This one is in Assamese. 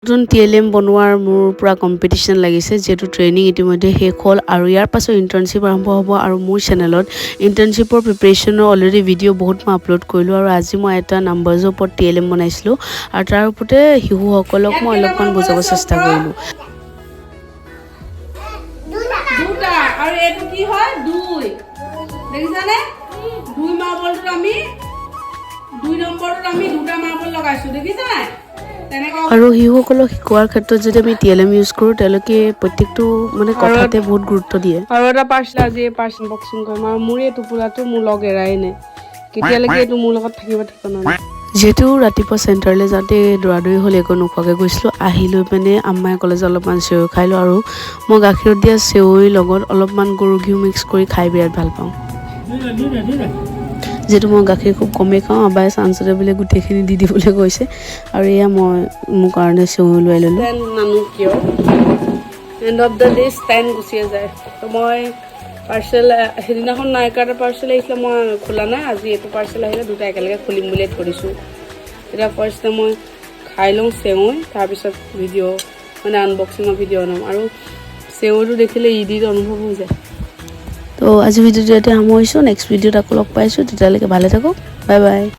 নতুন TLM বনোৱাৰ মোৰ পুৰা কম্পিটিশ্যন লাগিছে যেহেতু ট্ৰেইনিং ইতিমধ্যে শেষ হ'ল আৰু ইয়াৰ পাছত ইণ্টাৰ্ণশ্বিপ আৰম্ভ হ'ব আৰু মোৰ চেনেলত ইণ্টাৰ্ণশ্বিপৰ প্ৰিপেৰেশ্যনৰ অলৰেডি ভিডিঅ' বহুত মই আপলোড কৰিলোঁ আৰু আজি মই এটা নাম্বাৰছৰ ওপৰত TLM বনাইছিলোঁ আৰু তাৰ ওপৰতে শিশুসকলক মই অলপমান বুজাব চেষ্টা কৰিলোঁ। দুটা আৰু এইটো কি হয় দুই দেখিছানে দুই মাৰ্বলটো আমি দুই নম্বৰটো আমি দুটা মাৰ্বল লগাইছো দেখিছা নাই আৰু শিশুসকলক শিকোৱাৰ ক্ষেত্ৰত যদি আমি TLM ইউজ কৰোঁ তেওঁলোকে প্ৰত্যেকটো মানে কথাতে বহুত গুৰুত্ব দিয়ে। আৰু এটা পাৰ্চেল আজি পাৰ্চেল বক্সিং কৰিম আৰু মোৰ এই টোপোলাটো মোৰ লগ এৰাই নাই কেতিয়ালৈকে এইটো মোৰ লগত থাকিব ঠিকনা নাই। যিহেতু ৰাতিপুৱা চেণ্টাৰলৈ যাওঁতে দৌৰা-দৌৰি হ'ল একো নোখোৱাকৈ গৈছিলোঁ আহি লৈ পিনে আম্মাই ক'লে যে অলপমান চেৱৈ খাই লওঁ আৰু মই গাখীৰত দিয়া চেৱৈৰ লগত অলপমান গৰু ঘিউ মিক্স কৰি খাই বিৰাট ভাল পাওঁ। যিহেতু মই গাখীৰ খুব কমেই খাওঁ আবাই চাঞ্চতে বোলে গোটেইখিনি দি দিবলৈ কৈছে আৰু এয়া মই মোৰ কাৰণে চেৱৈ লৈ ল'লোঁ। নানো কিয় and of the day stand গুচিয়ে যায় তো মই পাৰ্চেল সেইদিনাখন নাইকা এটা পাৰ্চেল আহিছিলে মই খোলা নাই আজি এইটো পাৰ্চেল আহিলে দুটা একেলগে খুলিম বুলিয়ে ধৰিছোঁ। এতিয়া ফাৰ্ষ্টে মই খাই লওঁ চেৱৈ তাৰপিছত ভিডিঅ' মানে আনবক্সিঙৰ ভিডিঅ' বনাম আৰু চেৱৈটো দেখিলে ইডিত অনুভৱ হৈ যায়। তো আজি ভিডিঅ'টো ইয়াতে সামৰিছোঁ নেক্সট ভিডিঅ'ত আকৌ লগ পাইছোঁ তেতিয়ালৈকে ভালে থাকক বাই বাই।